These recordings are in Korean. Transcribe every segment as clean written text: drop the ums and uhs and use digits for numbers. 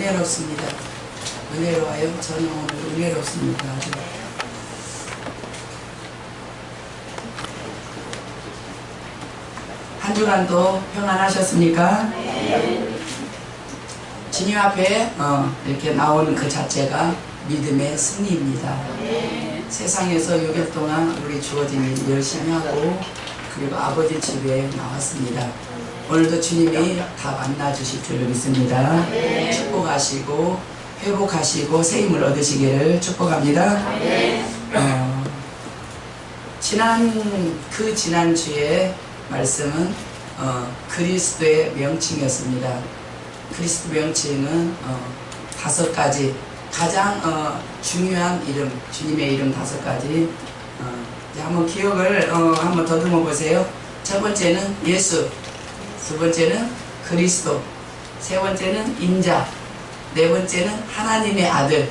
은혜롭습니다. 은혜로워요. 저는 오늘 은혜롭습니다. 아주. 한 주간도 평안하셨습니까? 네. 주님 앞에 이렇게 나오는 그 자체가 믿음의 승리입니다. 네. 세상에서 6일 동안 우리 주어진 일 열심히 하고 그리고 아버지 집에 나왔습니다. 오늘도 주님이 다 만나주실 줄 믿습니다. 네. 축복하시고 회복하시고 새 힘을 얻으시기를 축복합니다. 네. 지난주에 말씀은 그리스도의 명칭이었습니다. 그리스도 명칭은 5가지 가장 중요한 이름, 주님의 이름 5가지. 한번 기억을 한번 더듬어 보세요. 첫 번째는 예수, 두 번째는 그리스도, 세 번째는 인자, 네 번째는 하나님의 아들,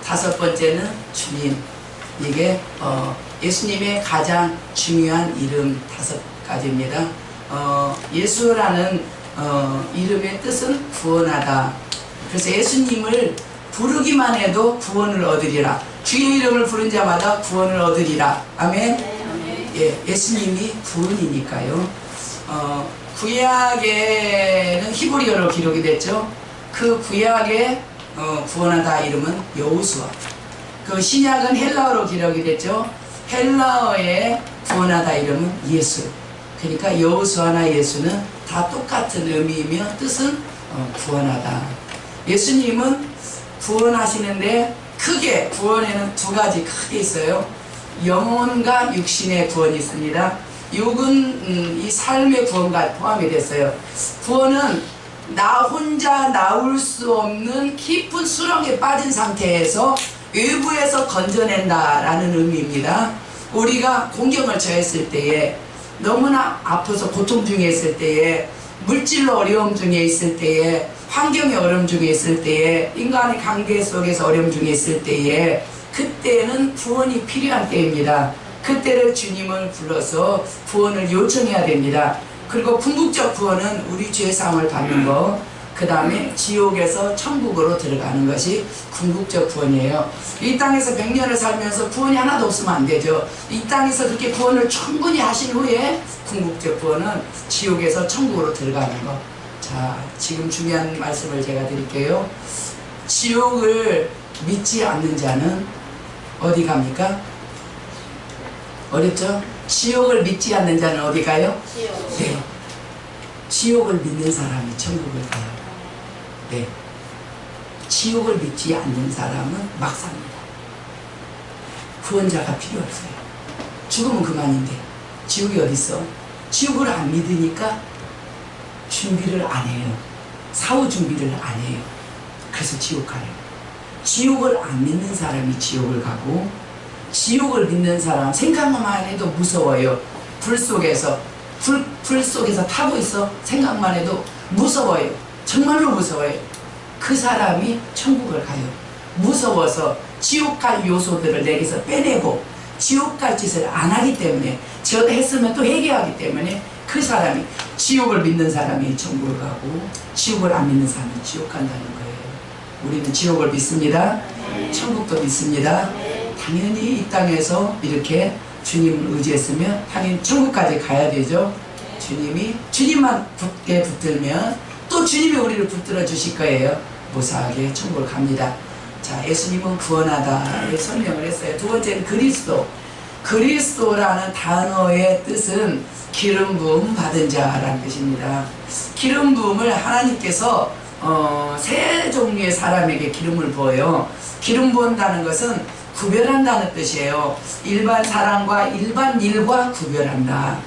다섯 번째는 주님. 이게 예수님의 가장 중요한 이름 5가지입니다. 예수라는 이름의 뜻은 구원하다. 그래서 예수님을 부르기만 해도 구원을 얻으리라. 주의 이름을 부른 자마다 구원을 얻으리라. 아멘. 예, 예수님이 구원이니까요. 구약에는 히브리어로 기록이 됐죠. 그 구약의 구원하다 이름은 여호수아. 그 신약은 헬라어로 기록이 됐죠. 헬라어의 구원하다 이름은 예수. 그러니까 여호수아나 예수는 다 똑같은 의미이며 뜻은 구원하다. 예수님은 구원하시는데 크게 구원에는 2가지 크게 있어요. 영혼과 육신의 구원이 있습니다. 육은 이 삶의 구원과 포함이 됐어요. 구원은 나 혼자 나올 수 없는 깊은 수렁에 빠진 상태에서 외부에서 건져낸다라는 의미입니다. 우리가 공경을 처했을 때에, 너무나 아파서 고통 중에 있을 때에, 물질로 어려움 중에 있을 때에, 환경의 어려움 중에 있을 때에, 인간의 관계 속에서 어려움 중에 있을 때에, 그때는 구원이 필요한 때입니다. 그때를 주님을 불러서 구원을 요청해야 됩니다. 그리고 궁극적 구원은 우리 죄사함을 받는 것, 그 다음에 지옥에서 천국으로 들어가는 것이 궁극적 구원이에요. 이 땅에서 100년을 살면서 구원이 하나도 없으면 안 되죠. 이 땅에서 그렇게 구원을 충분히 하신 후에 궁극적 구원은 지옥에서 천국으로 들어가는 것. 자, 지금 중요한 말씀을 제가 드릴게요. 지옥을 믿지 않는 자는 어디 갑니까? 어렵죠? 지옥을 믿지 않는 자는 어디 가요? 지옥. 네. 지옥을 믿는 사람이 천국을 가요. 네. 지옥을 믿지 않는 사람은 막 삽니다. 구원자가 필요 없어요. 죽으면 그만인데 지옥이 어딨어? 지옥을 안 믿으니까 준비를 안 해요. 사후 준비를 안 해요. 그래서 지옥 가요. 지옥을 안 믿는 사람이 지옥을 가고, 지옥을 믿는 사람 생각만 해도 무서워요. 불 속에서 타고 있어. 생각만 해도 무서워요. 정말로 무서워요. 그 사람이 천국을 가요. 무서워서 지옥 갈 요소들을 내게서 빼내고 지옥 갈 짓을 안 하기 때문에, 저도 했으면 또 회개하기 때문에 그 사람이, 지옥을 믿는 사람이 천국을 가고 지옥을 안 믿는 사람이 지옥 간다는 거예요. 우리는 지옥을 믿습니다. 천국도 믿습니다. 당연히 이 땅에서 이렇게 주님을 의지했으면 당연히 천국까지 가야 되죠. 주님만 굳게 붙들면 또 주님이 우리를 붙들어 주실 거예요. 무사하게 천국을 갑니다. 자, 예수님은 구원하다 설명을 했어요. 두 번째는 그리스도. 그리스도라는 단어의 뜻은 기름 부음 받은 자라는 뜻입니다. 기름 부음을 하나님께서 3종류의 사람에게 기름을 부어요. 기름 부은다는 것은 구별한다는 뜻이에요. 일반 사람과 일반 일과 구별한다.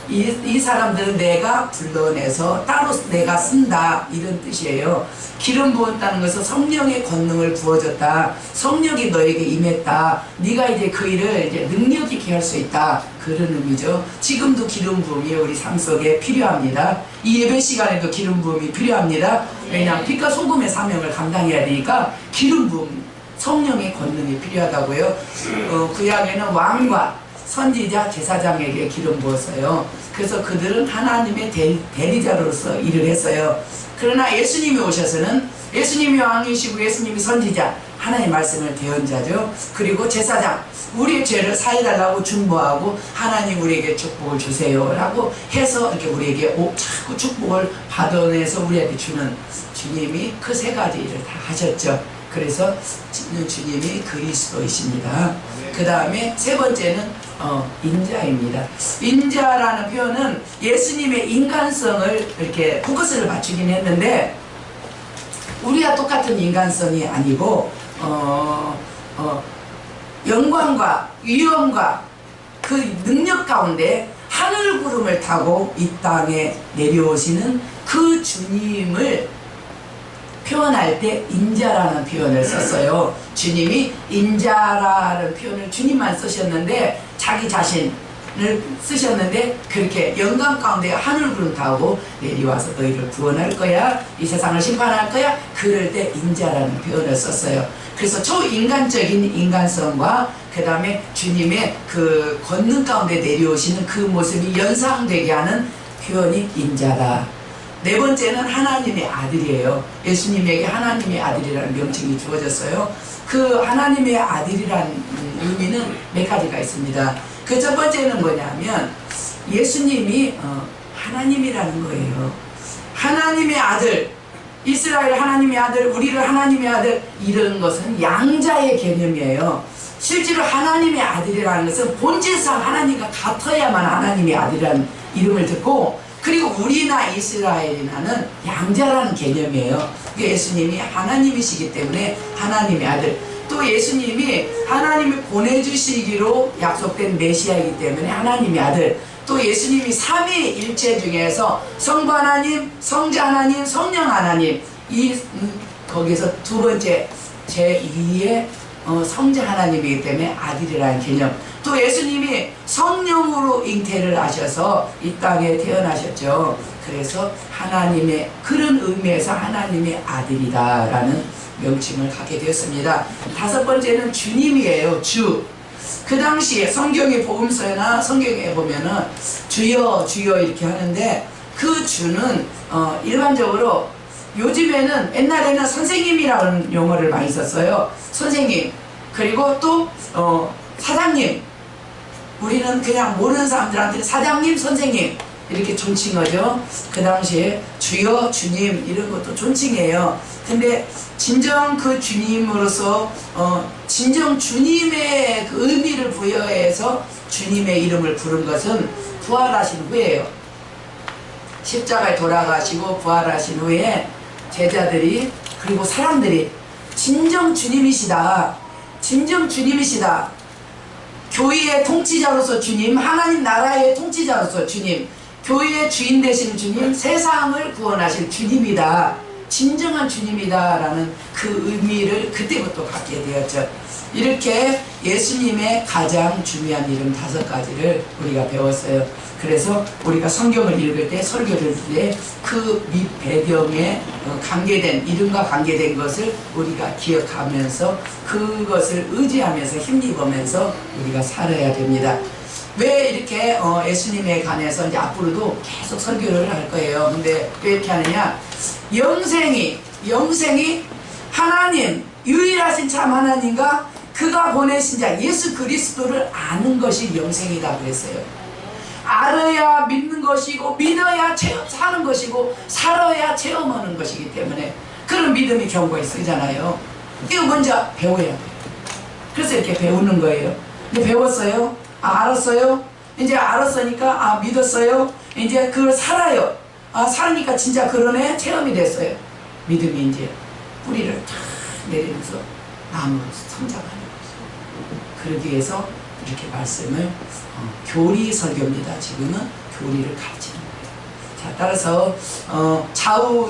이 사람들은 내가 불러내서 따로 내가 쓴다, 이런 뜻이에요. 기름 부었다는 것은 성령의 권능을 부어줬다. 성령이 너에게 임했다. 네가 이제 그 일을 이제 능력 있게 할 수 있다, 그런 의미죠. 지금도 기름 부음이 우리 삶 속에 필요합니다. 이 예배 시간에도 기름 부음이 필요합니다. 왜냐하면 빛과 소금의 사명을 감당해야 되니까 기름 부음, 성령의 권능이 필요하다고요. 구약에는 왕과 선지자, 제사장에게 기름 부었어요. 그래서 그들은 하나님의 대리자로서 일을 했어요. 그러나 예수님이 오셔서는 예수님이 왕이시고 예수님이 선지자, 하나님의 말씀을 대언자죠. 그리고 제사장, 우리의 죄를 사해달라고 중보하고 하나님 우리에게 축복을 주세요 라고 해서 이렇게 우리에게 자꾸 축복을 받아내서 우리에게 주는 주님이 그 세 가지 일을 다 하셨죠. 그래서 주님이 그리스도이십니다. 그 다음에 세 번째는 인자입니다. 인자라는 표현은 예수님의 인간성을 이렇게 포커스를 맞추긴 했는데 우리와 똑같은 인간성이 아니고 영광과 위엄과 그 능력 가운데 하늘 구름을 타고 이 땅에 내려오시는 그 주님을 표현할 때 인자라는 표현을 썼어요. 주님이 인자라는 표현을 주님만 쓰셨는데 자기 자신을 쓰셨는데 그렇게 영광 가운데 하늘 구름 타고 내려와서 너희를 구원할 거야, 이 세상을 심판할 거야, 그럴 때 인자라는 표현을 썼어요. 그래서 초인간적인 인간성과 그 다음에 주님의 그 권능 가운데 내려오시는 그 모습이 연상되게 하는 표현이 인자다. 네 번째는 하나님의 아들이에요. 예수님에게 하나님의 아들이라는 명칭이 주어졌어요. 그 하나님의 아들이라는 의미는 몇 가지가 있습니다. 그 첫 번째는 뭐냐면 예수님이 하나님이라는 거예요. 하나님의 아들, 이스라엘 하나님의 아들, 우리를 하나님의 아들, 이런 것은 양자의 개념이에요. 실제로 하나님의 아들이라는 것은 본질상 하나님과 같아야만 하나님의 아들이라는 이름을 듣고, 그리고 우리나 이스라엘이나는 양자라는 개념이에요. 예수님이 하나님이시기 때문에 하나님의 아들, 또 예수님이 하나님이 보내주시기로 약속된 메시아이기 때문에 하나님의 아들, 또 예수님이 삼위일체 중에서 성부 하나님, 성자 하나님, 성령 하나님, 거기서 두 번째 제2의 성자 하나님이기 때문에 아들이라는 개념. 또 예수님이 성령으로 잉태를 하셔서 이 땅에 태어나셨죠. 그래서 하나님의, 그런 의미에서 하나님의 아들이다라는 명칭을 갖게 되었습니다. 다섯 번째는 주님이에요. 주. 그 당시에 성경의 복음서나 성경에 보면은 주여 주여 이렇게 하는데, 그 주는 일반적으로 요즘에는, 옛날에는 선생님이라는 용어를 많이 썼어요. 선생님, 그리고 또 사장님, 우리는 그냥 모르는 사람들한테 사장님, 선생님 이렇게 존칭하죠. 그 당시에 주여, 주님 이런 것도 존칭이에요. 근데 진정 그 주님으로서 진정 주님의 그 의미를 부여해서 주님의 이름을 부른 것은 부활하신 후에요. 십자가에 돌아가시고 부활하신 후에 제자들이, 그리고 사람들이 진정 주님이시다, 진정 주님이시다, 교회의 통치자로서 주님, 하나님 나라의 통치자로서 주님, 교회의 주인 되신 주님, 세상을 구원하실 주님이다, 진정한 주님이다 라는 그 의미를 그때부터 갖게 되었죠. 이렇게 예수님의 가장 중요한 이름 5가지를 우리가 배웠어요. 그래서 우리가 성경을 읽을 때, 설교를 할 때 그 밑 배경에 관계된, 이름과 관계된 것을 우리가 기억하면서 그것을 의지하면서 힘입으면서 우리가 살아야 됩니다. 왜 이렇게 예수님에 관해서 이제 앞으로도 계속 설교를 할 거예요. 근데 왜 이렇게 하느냐? 영생이 하나님, 유일하신 참 하나님과 그가 보내신 자 예수 그리스도를 아는 것이 영생이다 그랬어요. 알아야 믿는 것이고, 믿어야 사는 것이고, 살아야 체험하는 것이기 때문에 그런 믿음이 경고에 쓰잖아요. 이거 먼저 배워야 돼요. 그래서 이렇게 배우는 거예요. 근데 배웠어요? 알았어요? 이제 알았으니까 믿었어요? 이제 그걸 살아요. 살으니까 진짜 그러네, 체험이 됐어요. 믿음이 이제 뿌리를 탁 내리면서 나무로 성장하는 거죠. 그러기 위해서 이렇게 말씀을 교리 설교입니다. 지금은 교리를 가르치는 거예요. 자, 따라서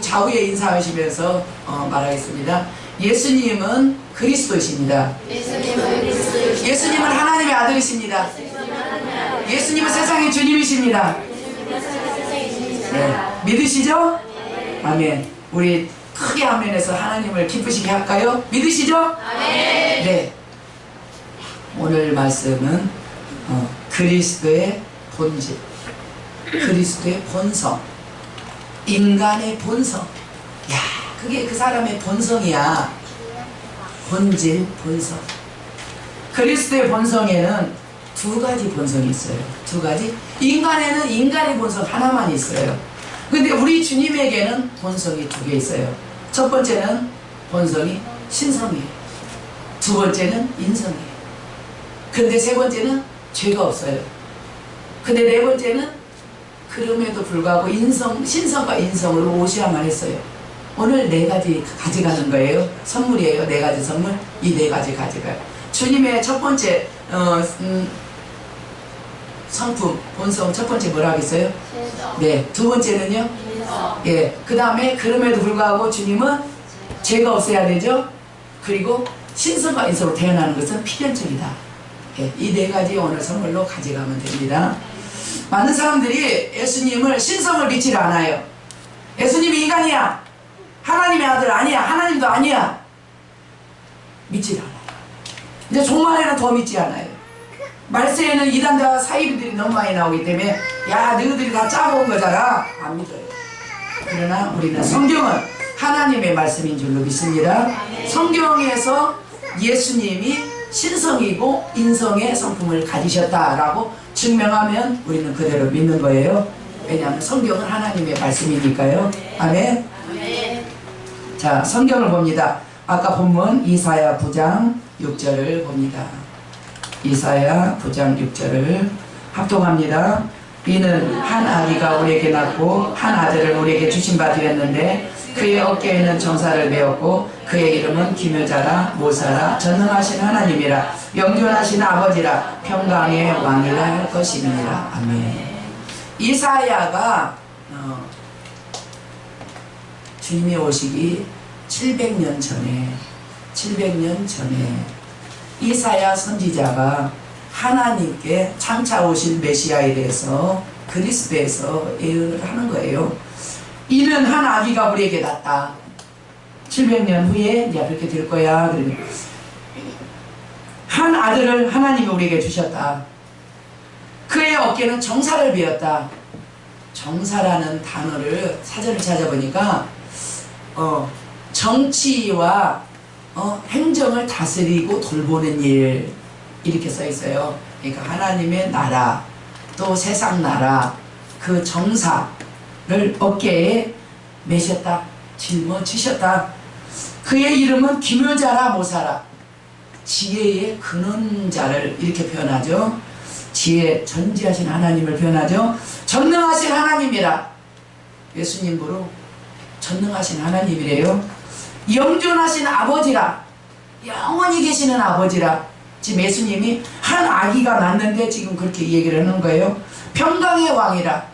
좌우에 인사하시면서 말하겠습니다. 예수님은 그리스도이십니다. 예수님은 하나님의 아들이십니다. 예수님은 세상의 주님이십니다. 네, 믿으시죠? 아멘. 우리 크게 아멘해서 하나님을 기쁘시게 할까요? 믿으시죠? 아멘. 네. 오늘 말씀은 그리스도의 본질, 그리스도의 본성, 인간의 본성, 그게 그 사람의 본성이야. 본질, 본성. 그리스도의 본성에는 두 가지 본성이 있어요. 두 가지. 인간에는 인간의 본성 하나만 있어요. 근데 우리 주님에게는 본성이 두 개 있어요. 첫 번째는 본성이 신성이에요. 두 번째는 인성이에요. 근데 세 번째는 죄가 없어요. 근데 네 번째는 그럼에도 불구하고 신성과 인성으로 오셔야만 했어요. 오늘 네 가지 가져가는 거예요. 선물이에요. 네 가지 선물. 이 네 가지 가져가요. 주님의 첫 번째 성품, 본성 첫 번째 뭐라 하겠어요? 네. 두 번째는요? 예. 그 다음에 그럼에도 불구하고 주님은 죄가 없어야 되죠? 그리고 신성과 인성으로 태어나는 것은 필연적이다. 예. 이 네 가지 오늘 선물로 가져가면 됩니다. 많은 사람들이 예수님을 신성을 믿지 않아요. 예수님이 인간이야. 하나님의 아들 아니야. 하나님도 아니야. 믿지 않아요. 이제 종말에는 더 믿지 않아요. 말세에는 이단자 사이비들이 너무 많이 나오기 때문에 야 너희들이 다 짜고 온 거잖아. 안 믿어요. 그러나 우리는 성경은 하나님의 말씀인 줄로 믿습니다. 성경에서 예수님이 신성이고 인성의 성품을 가지셨다라고 증명하면 우리는 그대로 믿는 거예요. 왜냐하면 성경은 하나님의 말씀이니까요. 아멘. 자, 성경을 봅니다. 아까 본문 이사야 9장 6절을 봅니다. 이사야 9장 6절을 합독합니다. 이는 한 아기가 우리에게 낳고 한 아들을 우리에게 주신 바 되었는데 그의 어깨에는 정사를 메었고 그의 이름은 기묘자라 모사라 전능하신 하나님이라 영존하신 아버지라 평강의 왕이라 할 것입니다. 아멘. 이사야가 주님이 오시기 700년 전에 이사야 선지자가 하나님께 장차 오실 메시아에 대해서 그리스도에서 예언을 하는 거예요. 이는 한 아기가 우리에게 낳았다. 700년 후에 이제 그렇게 될 거야. 그러면 한 아들을 하나님이 우리에게 주셨다. 그의 어깨는 정사를 베었다. 정사라는 단어를 사전을 찾아보니까 정치와 행정을 다스리고 돌보는 일 이렇게 써 있어요. 그러니까 하나님의 나라 또 세상 나라 그 정사를 어깨에 메셨다. 짊어지셨다. 그의 이름은 기묘자라 모사라 지혜의 근원자를 이렇게 표현하죠. 지혜 전지하신 하나님을 표현하죠. 전능하신 하나님이라 예수님으로 전능하신 하나님이래요. 영존하신 아버지라 영원히 계시는 아버지라 지금 예수님이 한 아기가 낳는데 지금 그렇게 얘기를 하는 거예요. 평강의 왕이라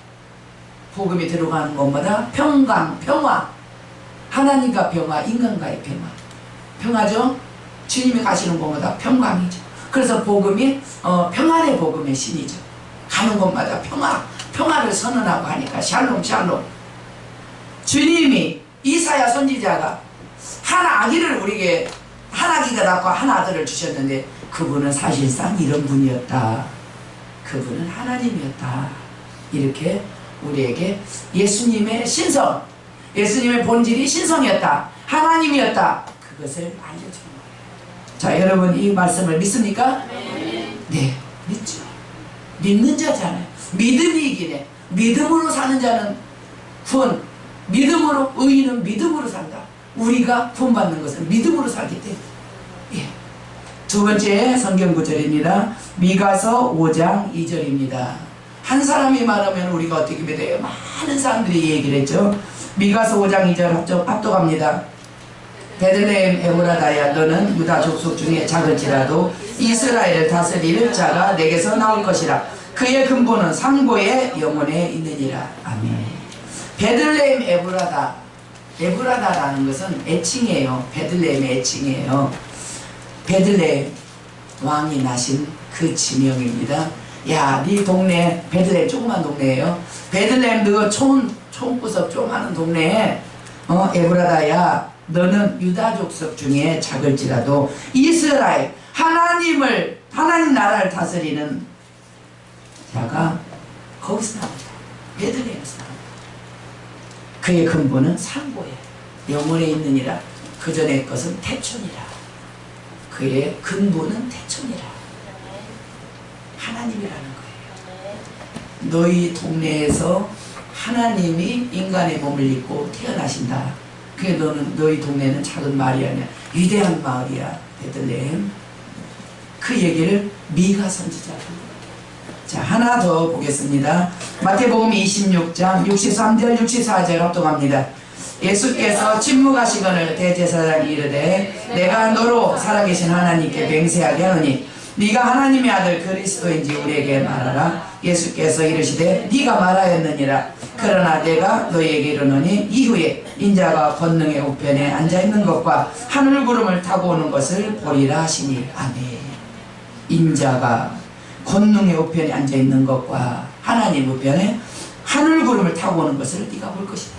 복음이 들어가는 것마다 평강, 평화 하나님과 평화, 인간과의 평화 평화죠. 주님이 가시는 곳마다 평강이죠. 그래서 복음이 평안의 복음의 신이죠. 가는 곳마다 평화를 선언하고 하니까 샬롬 샬롬. 주님이 이사야 선지자가 한 아기를 우리에게 한 아기가 낳고 한 아들을 주셨는데 그분은 사실상 이런 분이었다. 그분은 하나님이었다. 이렇게 우리에게 예수님의 신성, 예수님의 본질이 신성이었다. 하나님이었다. 그것을 알려주는 거예요. 자, 여러분 이 말씀을 믿습니까? 네, 믿죠. 믿는 자잖아요. 믿음이 이기네. 믿음으로 사는 자는 구원, 믿음으로 의인은 믿음으로 산다. 우리가 구원받는 것은 믿음으로 살기 때문에. 예. 두 번째 성경 구절입니다. 미가서 5장 2절입니다. 한 사람이 말하면 우리가 어떻게 믿어요? 많은 사람들이 얘기를 했죠. 미가서 5장 2절 합독합니다. 베들레헴 에브라다야 너는 유다 족속 중에 작을지라도 이스라엘을 다스릴 자가 내게서 나올 것이라. 그의 근본은 상고의 영혼에 있느니라. 아멘. 베들레헴 에브라다. 에브라다라는 것은 애칭이에요. 베들레헴의 애칭이에요. 베들레헴 왕이 나신 그 지명입니다. 야, 네 동네 베들레헴 조그만 동네예요. 베들레헴 너 총구석 조그마한 동네에 에브라다야 너는 유다 족속 중에 작을지라도 이스라엘 하나님 나라를 다스리는 자가 거기서 나옵니다. 베들레헴에서 나옵니다. 그의 근본은 상고예요. 영원에 있느니라. 그 전의 것은 태초니라. 그의 근본은 태초니라. 하나님이라는 거예요. 너희 동네에서 하나님이 인간의 몸을 입고 태어나신다. 그게 너희 동네는 작은 마을이 아니야. 위대한 마을이야. 베들레헴. 그 얘기를 미가 선지자가 한 거예요. 자, 하나 더 보겠습니다. 마태복음 26장 63절 64절 합독합니다. 예수께서 침묵하시거늘 대제사장이 이르되 내가 너로 살아계신 하나님께 맹세하게 하노니 네가 하나님의 아들 그리스도인지 우리에게 말하라. 예수께서 이르시되 네가 말하였느니라. 그러나 내가 너희에게 이르노니 이후에 인자가 권능의 우편에 앉아있는 것과 하늘 구름을 타고 오는 것을 보리라 하시니. 아멘. 인자가 권능의 우편에 앉아있는 것과 하나님 우편에 하늘 구름을 타고 오는 것을 네가 볼 것이다.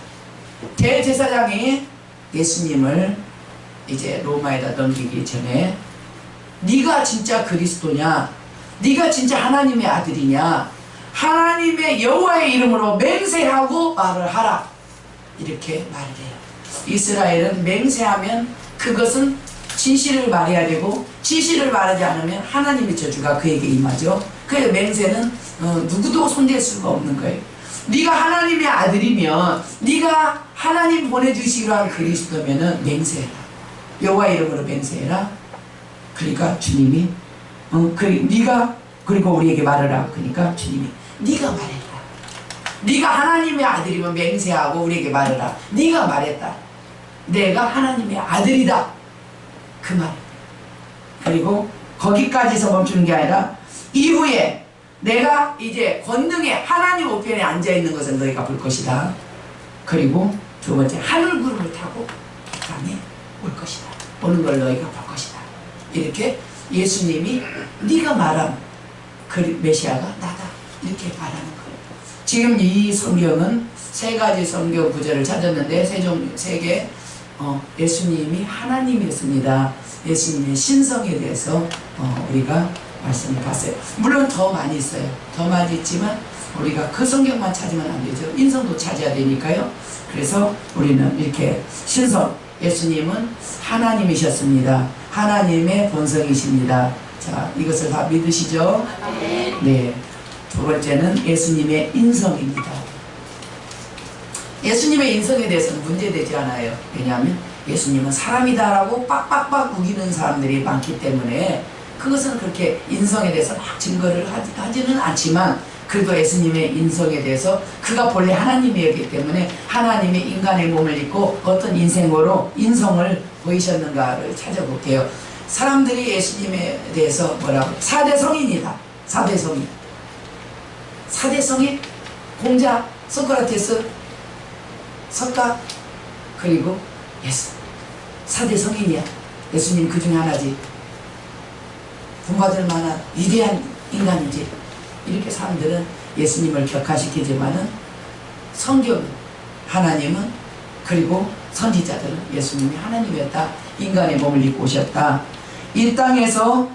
대제사장이 예수님을 이제 로마에다 넘기기 전에 네가 진짜 그리스도냐, 네가 진짜 하나님의 아들이냐, 하나님의 여호와의 이름으로 맹세하고 말을 하라, 이렇게 말을 해요. 이스라엘은 맹세하면 그것은 진실을 말해야 되고, 진실을 말하지 않으면 하나님의 저주가 그에게 임하죠. 그래서 맹세는 누구도 손댈 수가 없는 거예요. 네가 하나님의 아들이면, 네가 하나님 보내주시기로 한 그리스도면은 맹세해라. 여호와의 이름으로 맹세해라. 그러니까 주님이 네가 그리고 우리에게 말하라. 그러니까 주님이 네가 말했다. 네가 하나님의 아들이면 맹세하고 우리에게 말하라. 네가 말했다. 내가 하나님의 아들이다. 그 말. 그리고 거기까지서 멈추는 게 아니라 이후에 내가 이제 권능의 하나님 우편에 앉아있는 것을 너희가 볼 것이다. 그리고 두 번째, 하늘 구름을 타고 그 다음에 올 것이다. 오는 걸 너희가 볼 것이다. 이렇게 예수님이 네가 말한 그 메시아가 나다, 이렇게 말하는 거예요. 지금 이 성경은 세 가지 성경 구절을 찾았는데 세 개 예수님이 하나님이었습니다. 예수님의 신성에 대해서 우리가 말씀을 봤어요. 물론 더 많이 있어요. 더 많이 있지만 우리가 그 성경만 찾으면 안 되죠. 인성도 찾아야 되니까요. 그래서 우리는 이렇게 신성, 예수님은 하나님이셨습니다. 하나님의 본성이십니다. 자, 이것을 다 믿으시죠? 네. 두 번째는 예수님의 인성입니다. 예수님의 인성에 대해서는 문제되지 않아요. 왜냐하면 예수님은 사람이다라고 빡빡빡 우기는 사람들이 많기 때문에 그것은 그렇게 인성에 대해서 막 증거를 하지는 않지만, 그래도 예수님의 인성에 대해서 그가 본래 하나님이었기 때문에 하나님이 인간의 몸을 입고 어떤 인성을 보이셨는가를 찾아볼게요. 사람들이 예수님에 대해서 뭐라고? 4대 성인이다. 4대 성인. 4대 성인? 공자, 소크라테스, 석가, 그리고 예수. 4대 성인이야. 예수님 그 중에 하나지. 본받을 만한 위대한 인간이지. 이렇게 사람들은 예수님을 격화시키지만은 성경은, 하나님은, 그리고 선지자들은 예수님이 하나님이었다. 인간의 몸을 입고 오셨다. 이 땅에서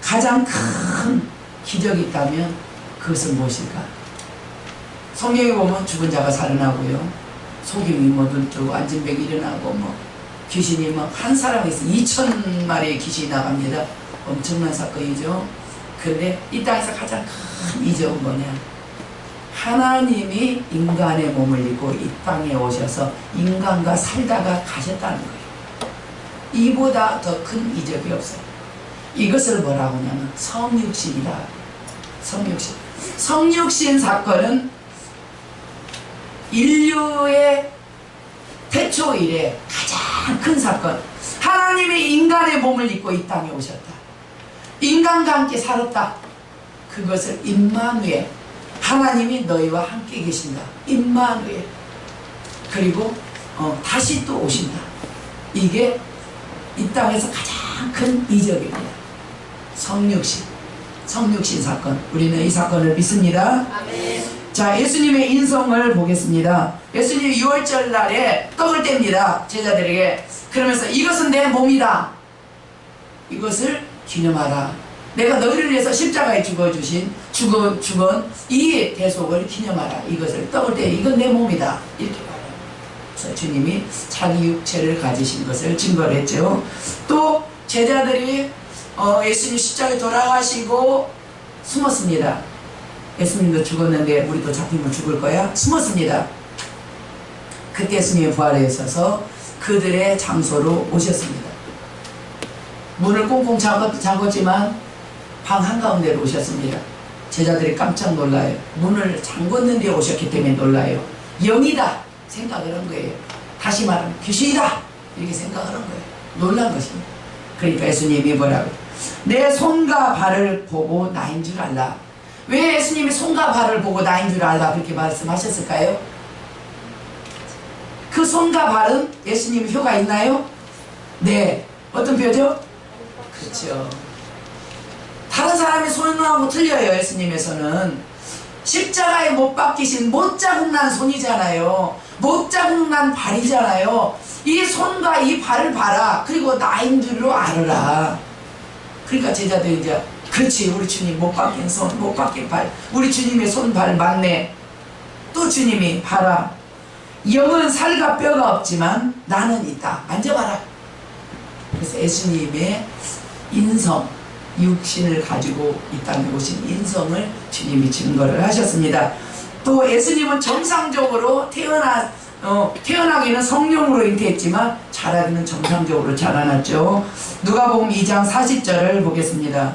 가장 큰 기적이 있다면 그것은 무엇일까? 성경에 보면 죽은 자가 살아나고요, 소경이 뭐 눈 뜨고 안진뱅이 일어나고 귀신이 한 사람에서 2,000마리의 귀신이 나갑니다. 엄청난 사건이죠. 그런데 이 땅에서 가장 큰 이적은 뭐냐? 하나님이 인간의 몸을 입고 이 땅에 오셔서 인간과 살다가 가셨다는 거예요. 이보다 더 큰 이적이 없어요. 이것을 뭐라고 하냐면 성육신이다. 성육신. 성육신 사건은 인류의 태초 이래 가장 큰 사건. 하나님이 인간의 몸을 입고 이 땅에 오셨다. 인간과 함께 살았다. 그것을 임마누엘, 하나님이 너희와 함께 계신다. 임마누엘. 그리고 다시 또 오신다. 이게 이 땅에서 가장 큰 이적입니다. 성육신 사건. 우리는 이 사건을 믿습니다. 아멘. 자, 예수님의 인성을 보겠습니다. 예수님이 6월절 날에 떡을 뗍니다. 제자들에게. 그러면서 이것은 내 몸이다. 이것을 기념하라. 내가 너희를 위해서 십자가에 죽은 이 대속을 기념하라. 이것을 떡을 떼, 이건 내 몸이다. 이렇게 말해요. 그래서 주님이 자기 육체를 가지신 것을 증거를 했죠. 또 제자들이 예수님 십자가에 돌아가시고 숨었습니다. 예수님도 죽었는데 우리도 잡히면 죽을 거야? 숨었습니다. 그때 예수님이 부활에 있어서 그들의 장소로 오셨습니다. 문을 꽁꽁 잠궜지만 방 한가운데로 오셨습니다. 제자들이 깜짝 놀라요. 문을 잠궜는데 오셨기 때문에 놀라요. 영이다 생각을 한 거예요. 다시 말하면 귀신이다 이렇게 생각을 한 거예요. 놀란 것입니다. 그러니까 예수님이 뭐라고? 내 손과 발을 보고 나인 줄 알라. 왜 예수님이 손과 발을 보고 나인 줄 알라 그렇게 말씀하셨을까요? 그 손과 발은 예수님 표가 있나요? 네. 어떤 표죠? 그렇죠. 다른 사람의 손하고 틀려요. 예수님의 손은 십자가에 못 박히신 못자국난 손이잖아요. 못자국난 발이잖아요. 이 손과 이 발을 봐라. 그리고 나인 줄로 알아라. 그러니까 제자들이 이제 그렇지 우리 주님 못 박힌 손 못 박힌 발 우리 주님의 손 발 맞네. 또 주님이 봐라. 영은 살과 뼈가 없지만 나는 있다. 만져봐라. 그래서 예수님의 인성 육신을 가지고 이 땅에 오신 인성을 주님이 증거를 하셨습니다. 또 예수님은 정상적으로 태어나기는 성령으로 잉태했지만 자라기는 정상적으로 자라났죠. 누가복음 2장 40절을 보겠습니다.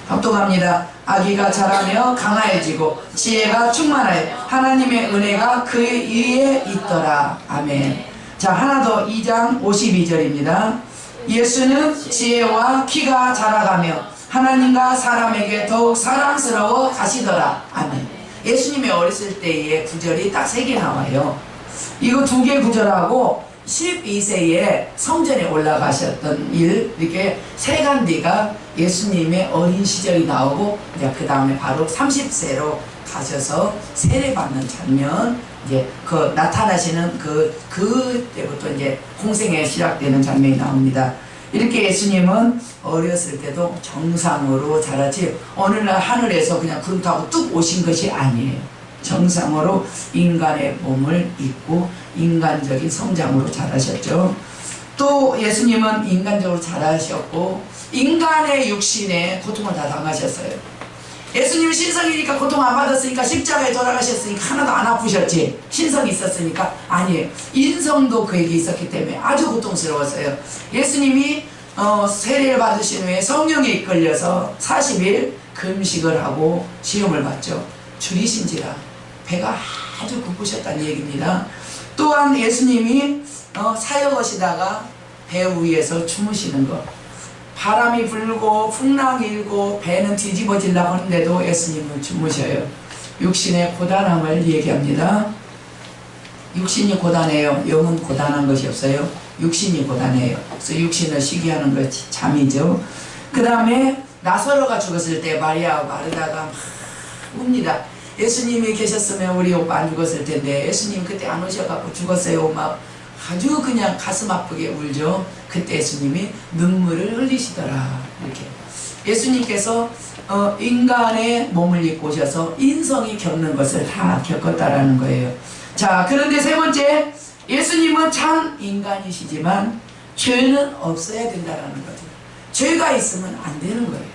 합독합니다. 아기가 자라며 강하여지고 지혜가 충만하여 하나님의 은혜가 그의 위에 있더라. 아멘. 자, 하나 더 2장 52절입니다. 예수는 지혜와 키가 자라가며 하나님과 사람에게 더욱 사랑스러워 가시더라. 아멘. 예수님이 어렸을 때의 구절이 딱 3개 나와요. 이거 2개 구절하고 12세에 성전에 올라가셨던 일, 이렇게 세 간디가 예수님의 어린 시절이 나오고, 이제 그 다음에 바로 30세로 가셔서 세례받는 장면, 이제 그 나타나시는 그때부터 이제 공생에 시작되는 장면이 나옵니다. 이렇게 예수님은 어렸을 때도 정상으로 자라지, 어느 날 하늘에서 그냥 구름 타고 뚝 오신 것이 아니에요. 정상으로 인간의 몸을 입고 인간적인 성장으로 자라셨죠. 또 예수님은 인간적으로 자라셨고 인간의 육신에 고통을 다 당하셨어요. 예수님이 신성이니까 고통 안 받았으니까 십자가에 돌아가셨으니까 하나도 안 아프셨지. 신성이 있었으니까 아니에요. 인성도 그에게 있었기 때문에 아주 고통스러웠어요. 예수님이 세례를 받으신 후에 성령에 이끌려서 40일 금식을 하고 시험을 받죠. 줄이신지라 배가 아주 고프셨다는 얘기입니다. 또한 예수님이 사역하시다가 배 위에서 주무시는 것, 바람이 불고 풍랑이 일고 배는 뒤집어지려고 하는데도 예수님은 주무셔요. 육신의 고단함을 얘기합니다. 육신이 고단해요. 영은 고단한 것이 없어요. 육신이 고단해요. 그래서 육신을 쉬게 하는 것이 잠이죠. 그 다음에 나사로가 죽었을 때 마리아와 마르다가 막 웁니다. 예수님이 계셨으면 우리 오빠 안 죽었을 텐데 예수님 그때 안 오셔갖고 죽었어요. 막 아주 그냥 가슴 아프게 울죠. 그때 예수님이 눈물을 흘리시더라. 이렇게 예수님께서 인간의 몸을 입고 오셔서 인성이 겪는 것을 다 겪었다라는 거예요. 자, 그런데 세 번째, 예수님은 참 인간이시지만 죄는 없어야 된다라는 거죠. 죄가 있으면 안 되는 거예요.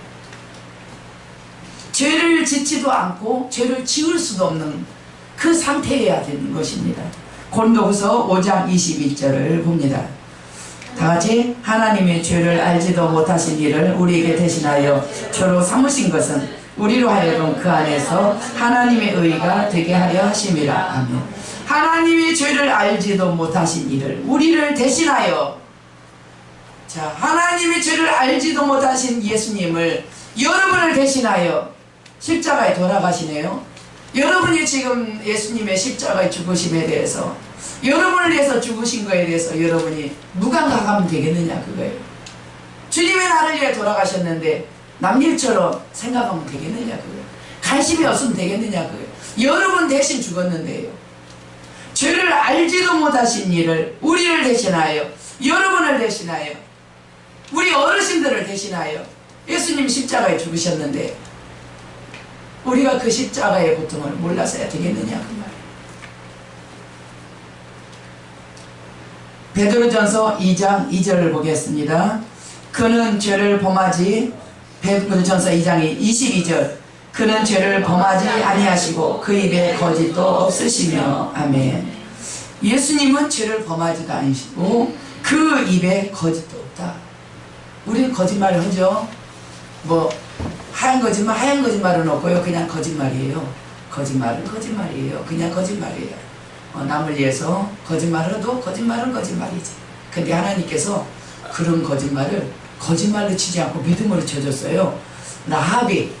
죄를 짓지도 않고 죄를 지을 수도 없는 그 상태여야 되는 것입니다. 고린도후서 5장 21절을 봅니다. 다같이 하나님의 죄를 알지도 못하신 이를 우리에게 대신하여 죄로 삼으신 것은 우리로 하여금 그 안에서 하나님의 의가 되게 하려 하심이라. 아멘. 하나님의 죄를 알지도 못하신 이를 우리를 대신하여, 자, 하나님의 죄를 알지도 못하신 예수님을 여러분을 대신하여 십자가에 돌아가시네요. 여러분이 지금 예수님의 십자가에 죽으심에 대해서, 여러분을 위해서 죽으신 거에 대해서 여러분이 무감각하면 되겠느냐 그거예요. 주님의 나를 위해 돌아가셨는데 남일처럼 생각하면 되겠느냐 그거예요. 관심이 없으면 되겠느냐 그거예요. 여러분 대신 죽었는데요. 죄를 알지도 못하신 이를 우리를 대신하여, 여러분을 대신하여, 우리 어르신들을 대신하여 예수님 십자가에 죽으셨는데 우리가 그 십자가의 고통을 몰라서야 되겠느냐 그 말이에요. 베드로전서 2장 2절을 보겠습니다. 그는 죄를 범하지, 베드로전서 2장 22절, 그는 죄를 범하지 아니하시고 그 입에 거짓도 없으시며. 아멘. 예수님은 죄를 범하지도 않으시고 그 입에 거짓도 없다. 우리는 거짓말을 하죠. 뭐 하얀 거짓말은 없고요. 그냥 거짓말이에요. 거짓말은 거짓말이에요. 그냥 거짓말이에요. 남을 위해서 거짓말을 해도 거짓말은 거짓말이지. 근데 하나님께서 그런 거짓말을 거짓말로 치지 않고 믿음으로 쳐줬어요. 라합이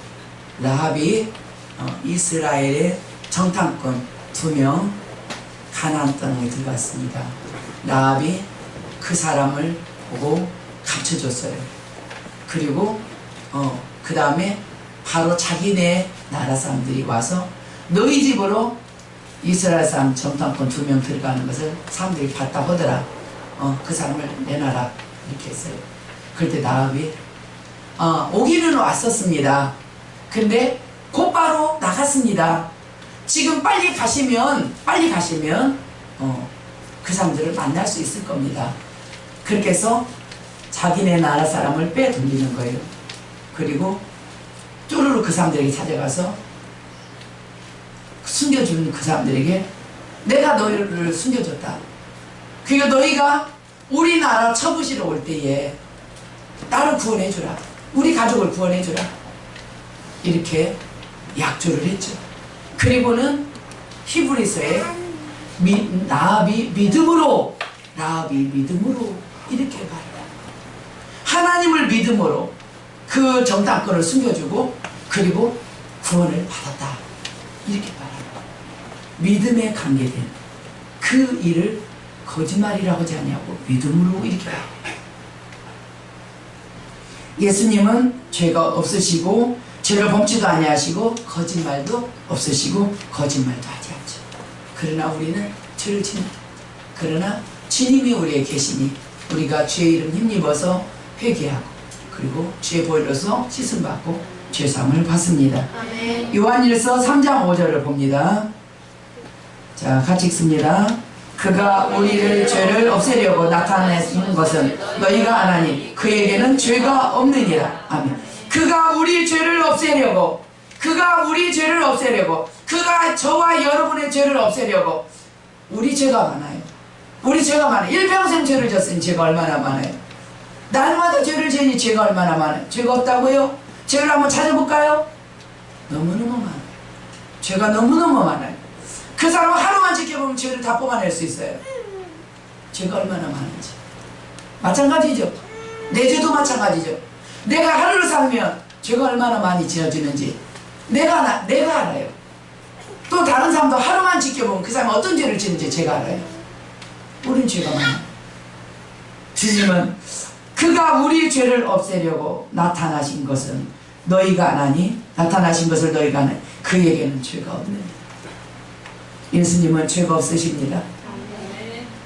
이스라엘의 정탐꾼 2명 가나안 땅에 들어갔습니다. 라합이 그 사람을 보고 감춰줬어요. 그리고 그 다음에 바로 자기네 나라 사람들이 와서 너희 집으로 이스라엘 사람 정탐꾼 2명 들어가는 것을 사람들이 봤다 하더라. 그 사람을 내놔라 이렇게 했어요. 그럴 때 라합이 오기는 왔었습니다. 근데 곧바로 나갔습니다. 지금 빨리 가시면 그 사람들을 만날 수 있을 겁니다. 그렇게 해서 자기네 나라 사람을 빼돌리는 거예요. 그리고 뚜루루 그 사람들에게 찾아가서 숨겨준 그 사람들에게 내가 너희를 숨겨줬다. 그리고 너희가 우리나라 쳐부시러 올 때에 나를 구원해주라. 우리 가족을 구원해주라. 이렇게 약조를 했죠. 그리고는 히브리서에 라합이 믿음으로 이렇게 말해요. 하나님을 믿음으로 그 정탐꾼을 숨겨주고 그리고 구원을 받았다. 이렇게 말합니다. 믿음에 관계된 그 일을 거짓말이라고 하지 않냐고 믿음으로 이렇게 말합니다. 예수님은 죄가 없으시고 죄를 범치도 아니하시고 거짓말도 없으시고 거짓말도 하지 않죠. 그러나 우리는 죄를 짓는다. 그러나 주님이 우리에 계시니 우리가 주의 이름 힘입어서 회개하고 그리고 주의 보혈로서 씻음받고 죄사함을 받습니다. 아멘. 요한일서 3장 5절을 봅니다. 자, 같이 읽습니다. 그가 우리를 죄를 없애려고 나타내신 것은 너희가 아나니 그에게는 죄가 없느니라. 아멘. 그가 우리 죄를 없애려고 그가 저와 여러분의 죄를 없애려고 우리 죄가 많아요. 일평생 죄를 졌으니 죄가 얼마나 많아요. 날마다 죄를 지으니 죄가 얼마나 많아요. 죄가 없다고요? 죄를 한번 찾아볼까요? 너무너무 많아요. 죄가 너무너무 많아요. 그 사람은 하루만 지켜보면 죄를 다 뽑아낼 수 있어요. 죄가 얼마나 많은지. 마찬가지죠. 내 죄도 마찬가지죠. 내가 하루를 살면 죄가 얼마나 많이 지어지는지 내가 알아요. 또 다른 사람도 하루만 지켜보면 그 사람이 어떤 죄를 지는지 제가 알아요. 우린 죄가 많아요. 주님은 그가 우리 죄를 없애려고 나타나신 것을 너희가 아나니 그에게는 죄가 없느니라. 예수님은 죄가 없으십니다.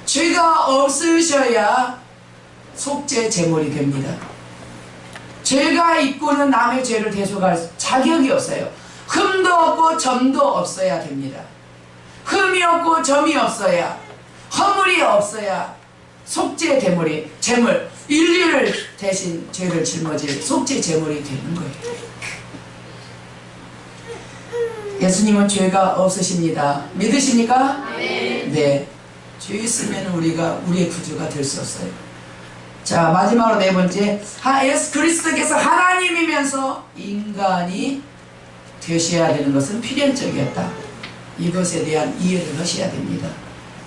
죄가 없으셔야 속죄 제물이 됩니다. 죄가 있고는 남의 죄를 대속할 자격이 없어요. 흠도 없고 점도 없어야 됩니다. 흠이 없고 점이 없어야, 허물이 없어야 속죄 제물, 인류를 대신 죄를 짊어질 속죄 제물이 되는 거예요. 예수님은 죄가 없으십니다. 믿으십니까? 네. 죄 있으면 우리가 우리의 구주가 될 수 없어요. 자, 마지막으로 네 번째, 예수 그리스도께서 하나님이면서 인간이 되셔야 되는 것은 필연적이었다. 이것에 대한 이해를 하셔야 됩니다.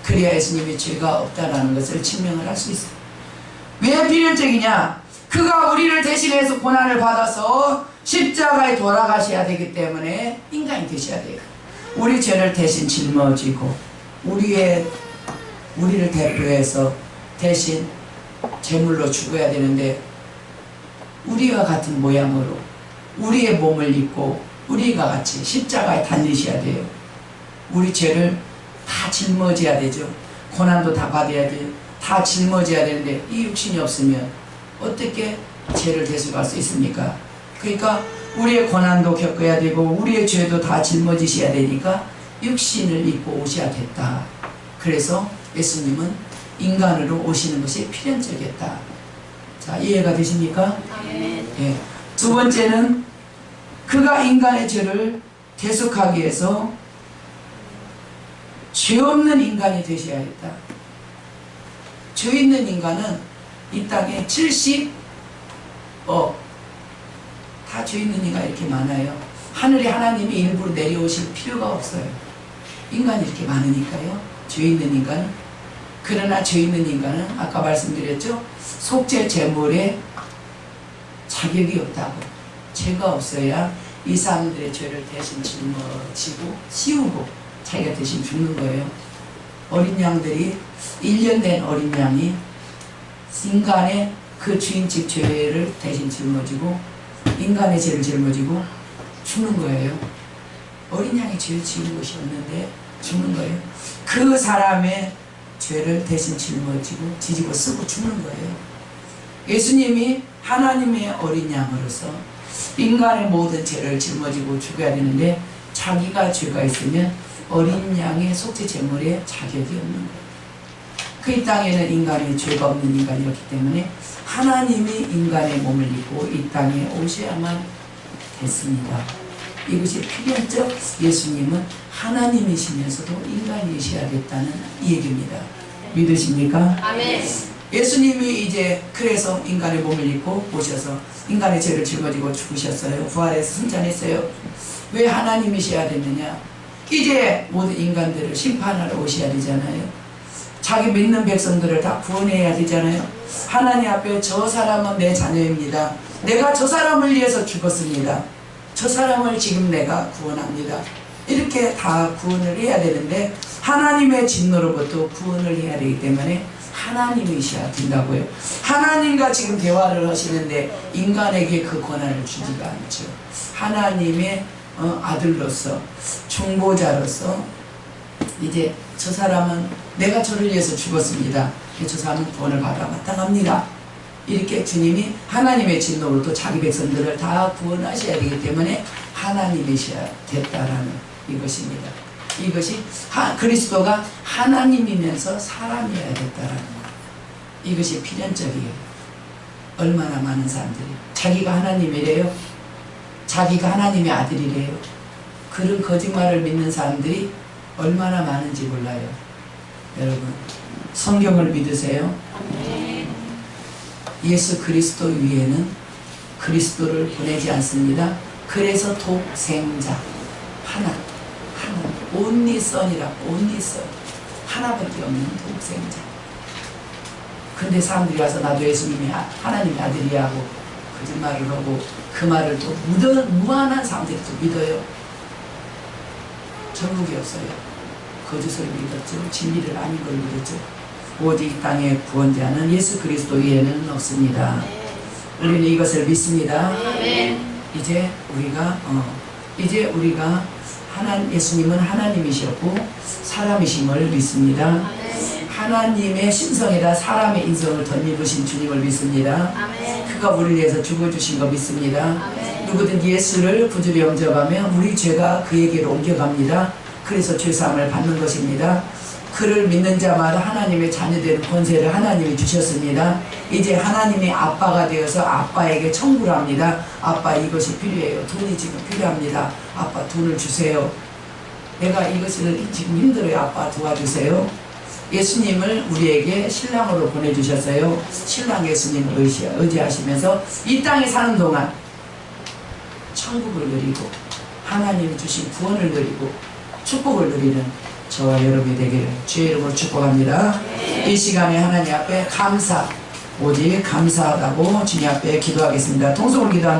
그래야 예수님이 죄가 없다는 것을 증명을 할 수 있어요. 왜 필연적이냐? 그가 우리를 대신해서 고난을 받아서 십자가에 돌아가셔야 되기 때문에 인간이 되셔야 돼요. 우리 죄를 대신 짊어지고 우리를 대표해서 대신 제물로 죽어야 되는데 우리와 같은 모양으로 우리의 몸을 입고 우리가 같이 십자가에 달리셔야 돼요. 우리 죄를 다 짊어져야 되죠. 고난도 다 받아야 돼요. 다 짊어져야 되는데 이 육신이 없으면 어떻게 죄를 대속할 수 있습니까? 그러니까 우리의 고난도 겪어야 되고 우리의 죄도 다 짊어지셔야 되니까 육신을 입고 오셔야 됐다. 그래서 예수님은 인간으로 오시는 것이 필연적이었다. 자, 이해가 되십니까? 예. 두 번째는 그가 인간의 죄를 대속하기 위해서 죄 없는 인간이 되셔야 했다. 죄 있는 인간은 이 땅에 70억 다 죄 있는 인간 이렇게 많아요. 하늘에 하나님이 일부러 내려오실 필요가 없어요. 인간이 이렇게 많으니까요. 죄 있는 인간은. 그러나 죄 있는 인간은 아까 말씀드렸죠. 속죄 제물에 자격이 없다고. 죄가 없어야 이 사람들의 죄를 대신 짊어지고 씌우고 자기가 대신 죽는 거예요. 어린 양들이 1년 된 어린 양이 인간의 그 주인집 죄를 대신 짊어지고 인간의 죄를 짊어지고 죽는 거예요. 어린 양이 죄를 지은 것이 없는데 죽는 거예요. 그 사람의 죄를 대신 짊어지고 지지고 쓰고 죽는 거예요. 예수님이 하나님의 어린 양으로서 인간의 모든 죄를 짊어지고 죽어야 되는데 자기가 죄가 있으면 어린 양의 속죄 제물에 자격이 없는 거예요. 그 땅에는 인간이 죄가 없는 인간이었기 때문에 하나님이 인간의 몸을 입고 이 땅에 오셔야만 됐습니다. 이것이 필연적 예수님은 하나님이시면서도 인간이셔야겠다는 이 얘기입니다. 믿으십니까? 아멘. 예수님이 이제 그래서 인간의 몸을 입고 오셔서 인간의 죄를 짊어지고 죽으셨어요. 부활해서 승천했어요. 왜 하나님이셔야 됐느냐? 이제 모든 인간들을 심판하러 오셔야 되잖아요. 자기 믿는 백성들을 다 구원해야 되잖아요. 하나님 앞에 저 사람은 내 자녀입니다. 내가 저 사람을 위해서 죽었습니다. 저 사람을 지금 내가 구원합니다. 이렇게 다 구원을 해야 되는데 하나님의 진노로부터 구원을 해야 되기 때문에 하나님이셔야 된다고요. 하나님과 지금 대화를 하시는데 인간에게 그 권한을 주지가 않죠. 하나님의 아들로서 중보자로서 이제 저 사람은 내가 저를 위해서 죽었습니다. 저 사람은 구원을 받아 마땅합니다. 이렇게 주님이 하나님의 진노로부터 자기 백성들을 다 구원하셔야 되기 때문에 하나님이셔야 됐다라는 이것입니다. 이것이 그리스도가 하나님이면서 사람이어야 됐다라는 것. 이것이 필연적이에요. 얼마나 많은 사람들이 자기가 하나님이래요. 자기가 하나님의 아들이래요. 그런 거짓말을 믿는 사람들이 얼마나 많은지 몰라요. 여러분 성경을 믿으세요. 예수 그리스도 위에는 그리스도를 보내지 않습니다. 그래서 독생자 하나 only son이라 only son 하나밖에 없는 독생자. 근데 사람들이 와서 나도 예수님이 하나님의 아들이야 하고 거짓말을 하고 그 말을 또 무한한 사람들이 또 믿어요. 전국이 없어요. 거짓을 믿었죠. 진리를 아닌 걸 믿었죠. 오직 이 땅의 구원자는 예수 그리스도 위에는 없습니다. 우리는 이것을 믿습니다. 이제 우리가 예수님은 하나님이셨고 사람이심을 믿습니다. 하나님의 신성에다 사람의 인성을 덧입으신 주님을 믿습니다. 그가 우리를 위해서 죽어주신 거 믿습니다. 누구든지 예수를 구주로 영접하면 우리 죄가 그에게로 옮겨갑니다. 그래서 죄사함을 받는 것입니다. 그를 믿는 자마다 하나님의 자녀되는 권세를 하나님이 주셨습니다. 이제 하나님이 아빠가 되어서 아빠에게 청구를 합니다. 아빠 이것이 필요해요. 돈이 지금 필요합니다. 아빠 돈을 주세요. 내가 이것을 지금 힘들어요. 아빠 도와주세요. 예수님을 우리에게 신랑으로 보내주셨어요. 신랑 예수님을 의지하시면서 이 땅에 사는 동안 천국을 누리고 하나님이 주신 구원을 누리고 축복을 누리는 저와 여러분이 되기를 주의 이름으로 축복합니다. 이 시간에 하나님 앞에 오직 감사하다고 주님 앞에 기도하겠습니다. 통성으로 기도합니다.